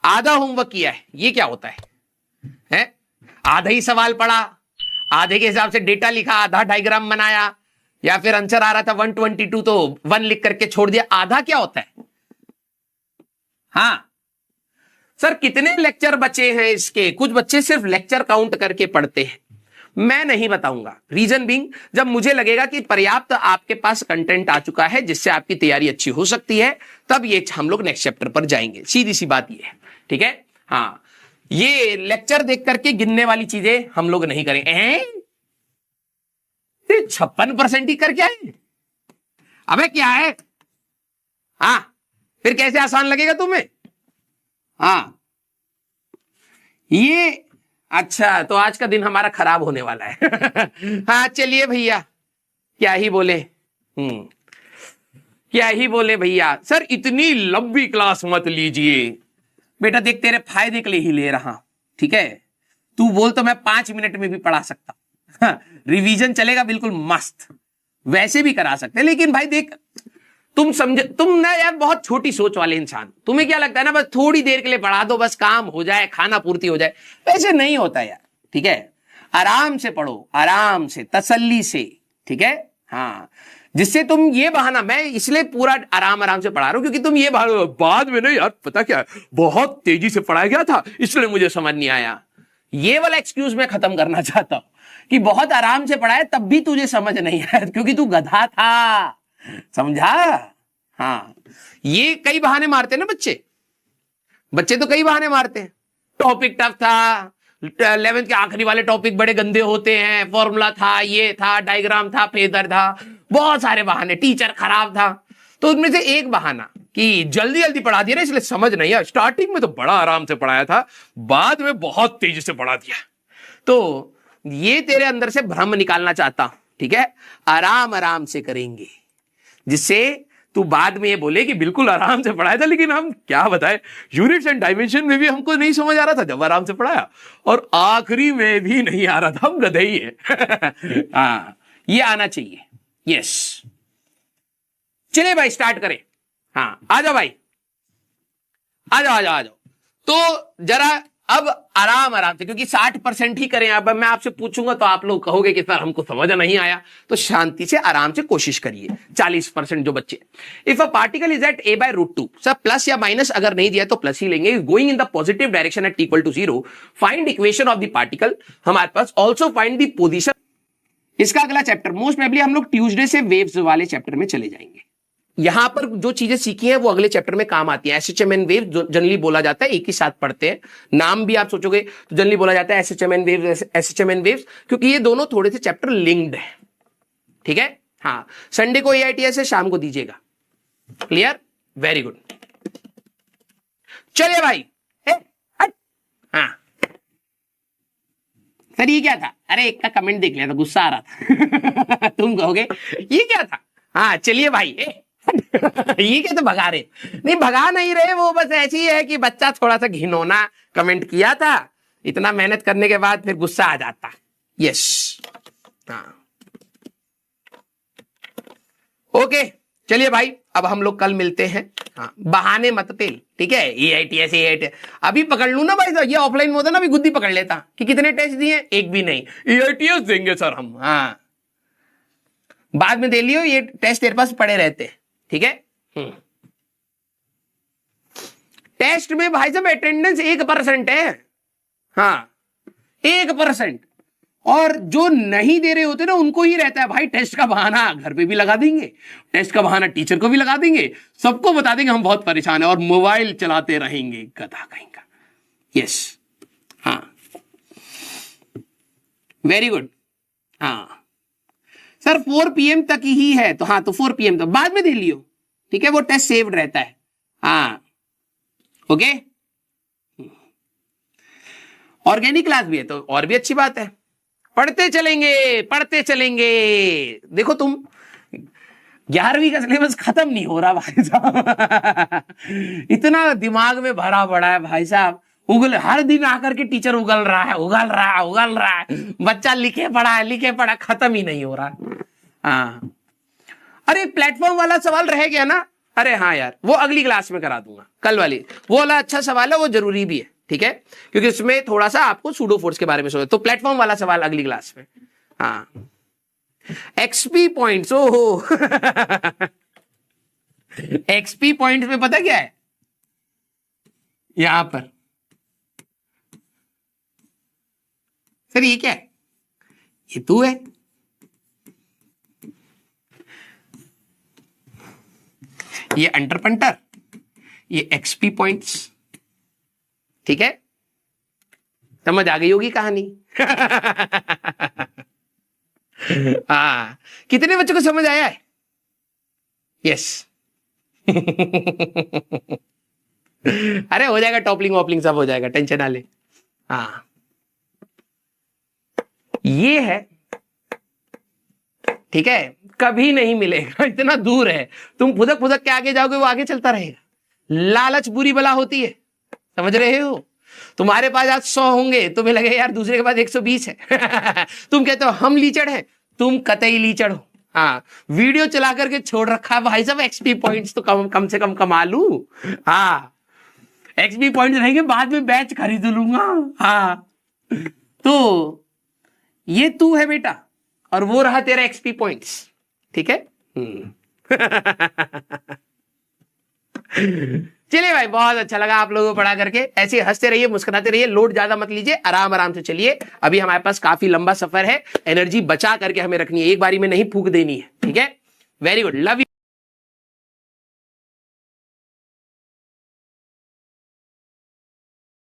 आधा होमवर्क किया है, ये क्या होता है? आधा ही सवाल पढ़ा, आधे के हिसाब से डेटा लिखा, आधा डायग्राम बनाया, या फिर आंसर आ रहा था 122 तो 1 लिख करके छोड़ दिया, आधा क्या होता है? हाँ सर कितने लेक्चर बचे हैं इसके? कुछ बच्चे सिर्फ लेक्चर काउंट करके पढ़ते हैं, मैं नहीं बताऊंगा। रीजन बीइंग, जब मुझे लगेगा कि पर्याप्त आपके पास कंटेंट आ चुका है जिससे आपकी तैयारी अच्छी हो सकती है, तब ये हम लोग नेक्स्ट चैप्टर पर जाएंगे। सीधी सी बात ये है, ठीक है। हाँ, ये लेक्चर देख करके गिनने वाली चीजें हम लोग नहीं करेंगे। 56% ही करके आए, अबे क्या है? हाँ फिर कैसे आसान लगेगा तुम्हें? हाँ ये अच्छा, तो आज का दिन हमारा खराब होने वाला है। हाँ चलिए भैया, क्या ही बोले, क्या ही बोले भैया। सर इतनी लंबी क्लास मत लीजिए बेटा, देख तेरे फायदे के लिए ही ले रहा, ठीक है। तू बोल तो मैं 5 मिनट में भी पढ़ा सकता, रिवीजन चलेगा बिल्कुल मस्त, वैसे भी करा सकते, लेकिन भाई देख तुम समझ, तुम ना यार बहुत छोटी सोच वाले इंसान, तुम्हें क्या लगता है ना बस थोड़ी देर के लिए पढ़ा दो, बस काम हो जाए, खाना पूर्ति हो जाए, वैसे नहीं होता यार, ठीक है। आराम से पढ़ो, आराम से, तसल्ली से, ठीक है। हाँ, जिससे तुम ये बहाना, मैं इसलिए पूरा आराम से पढ़ा रहा हूं क्योंकि तुम ये बाद में नहीं यार पता क्या बहुत तेजी से पढ़ाया गया था इसलिए मुझे समझ नहीं आया, ये वाला एक्सक्यूज मैं खत्म करना चाहता हूं कि बहुत आराम से पढ़ाया तब भी तुझे समझ नहीं आया क्योंकि तू गधा था, समझा। हाँ, ये कई बहाने मारते हैं ना बच्चे तो कई बहाने मारते हैं। टॉपिक टफ था, 11th के आखिरी वाले टॉपिक बड़े गंदे होते हैं, फॉर्मूला था, ये था, डायग्राम था, फेदर था, बहुत सारे बहाने, टीचर खराब था। तो उनमें से एक बहाना कि जल्दी जल्दी पढ़ा दिया ना इसलिए समझ नहीं आया, स्टार्टिंग में तो बड़ा आराम से पढ़ाया था, बाद में बहुत तेजी से पढ़ा दिया। तो ये तेरे अंदर से भ्रम निकालना चाहता हूं, ठीक है। आराम से करेंगे जिससे तू बाद में ये बोले कि बिल्कुल आराम से पढ़ाया था, लेकिन हम क्या बताए यूनिट्स एंड डायमेंशन में भी हमको नहीं समझ आ रहा था जब आराम से पढ़ाया, और आखिरी में भी नहीं आ रहा था, हम गधे ही है। हाँ, ये आना चाहिए। यस, चलिए भाई स्टार्ट करें। हाँ आ जाओ भाई, आ जाओ। तो जरा अब आराम से, क्योंकि 60% ही करें। अब मैं आपसे पूछूंगा तो आप लोग कहोगे कि सर हमको समझ नहीं आया, तो शांति से आराम से कोशिश करिए। 40% जो बच्चे, if a particle is at a/√2, sir plus या माइनस अगर नहीं दिया तो प्लस ही लेंगे, going in the positive direction at = 0, find equation of the particle. हमारे पास ऑल्सो फाइंड द पोजिशन। इसका अगला चैप्टर मोस्ट प्रोबेबली हम लोग ट्यूसडे से वेव्स वाले चैप्टर में चले जाएंगे। यहां पर जो चीजें सीखी हैं वो अगले चैप्टर में काम आती है। एसएचएम एंड वेव जनरली बोला जाता है, एक ही साथ पढ़ते हैं, नाम भी आप सोचोगे तो जनरली बोला जाता है एसएचएम एंड वेव्स, क्योंकि ये दोनों थोड़े से चैप्टर लिंक्ड है, ठीक है। हाँ, संडे को एआईटीएस है, शाम को दीजिएगा। Clear, very good. चलिए भाई, हाँ सर ये क्या था? अरे एक का कमेंट देख लिया था, गुस्सा आ रहा था। तुम कहोगे ये क्या था? हाँ चलिए भाई, ये क्या तो भगा रहे? नहीं भगा नहीं रहे, वो बस ऐसी है कि बच्चा थोड़ा सा घिनौना कमेंट किया था, इतना मेहनत करने के बाद फिर गुस्सा आ जाता। यस, हाँ ओके, चलिए भाई अब हम लोग कल मिलते हैं। हाँ, बहाने मत पेल, ठीक है। एआईटीएस अभी पकड़ लू ना भाई साहब, ये ऑफलाइन में होता ना, अभी गुद्दी पकड़ लेता कि कितने टेस्ट दिए, एक भी नहीं। एआईटीएस देंगे सर हम, हाँ बाद में दे लियो, ये टेस्ट तेरे पास पड़े रहते, ठीक है। टेस्ट में भाई साहब अटेंडेंस 1% है, हाँ 1%, और जो नहीं दे रहे होते ना उनको ही रहता है भाई टेस्ट का बहाना, घर पे भी लगा देंगे, टेस्ट का बहाना टीचर को भी लगा देंगे, सबको बता देंगे हम बहुत परेशान है, और मोबाइल चलाते रहेंगे, गधा कहीं का। यस, हाँ वेरी गुड। हाँ सर 4 PM तक ही है, तो हाँ तो 4 PM तक, बाद में दे लियो, ठीक है, वो टेस्ट सेव्ड रहता है। हाँ ओके, ऑर्गेनिक क्लास भी है तो और भी अच्छी बात है, पढ़ते चलेंगे। देखो तुम 11वीं का सिलेबस खत्म नहीं हो रहा भाई साहब। इतना दिमाग में भरा पड़ा है भाई साहब, हर दिन आकर के टीचर उगल रहा है, बच्चा लिखे पढ़ा खत्म ही नहीं हो रहा। हाँ अरे प्लेटफॉर्म वाला सवाल रह गया ना, अरे हाँ यार, वो अगली क्लास में करा दूंगा, कल वाली। वो वाला अच्छा सवाल है, वो जरूरी भी है, ठीक है, क्योंकि उसमें थोड़ा सा आपको सूडो फोर्स के बारे में सोचा। तो प्लेटफॉर्म वाला सवाल अगली क्लास में। हाँ, एक्सपी पॉइंट्स, ओहो एक्सपी पॉइंट्स में पता क्या है, यहां पर सर ये क्या है, ये तू है, ये अंटर पंटर, ये एक्सपी पॉइंट्स, ठीक है, समझ आ गई होगी कहानी हाँ, कितने बच्चों को समझ आया है? यस अरे हो जाएगा, टॉपलिंग वॉपलिंग सब हो जाएगा, टेंशन ना ले। हाँ, ये है, ठीक है, कभी नहीं मिलेगा, इतना दूर है, तुम फुदक फुदक के आगे जाओगे, वो आगे चलता रहेगा। लालच बुरी बला होती है, समझ रहे हो? तुम्हारे पास आज 100 होंगे, तुम्हें लगे यार दूसरे के पास 120 है तुम कहते हो हम लीचड़ हैं, तुम कतई लीचड़ हो। हाँ, वीडियो चला करके छोड़ रखा है भाई साहब, एक्सपी पॉइंट्स तो कम से कम कमा लू। हाँ, एक्सपी पॉइंट्स रहेंगे, बाद में बैच खरीद लूंगा। हाँ, तो ये तू है बेटा, और वो रहा तेरा एक्सपी पॉइंट्स, ठीक है चलिए भाई, बहुत अच्छा लगा आप लोगों को पढ़ा करके। ऐसे हंसते रहिए, मुस्कुराते रहिए, लोड ज्यादा मत लीजिए, आराम आराम से चलिए। अभी हमारे पास काफी लंबा सफर है, एनर्जी बचा करके हमें रखनी है, एक बारी में नहीं फूक देनी है, ठीक है। Very good, love you.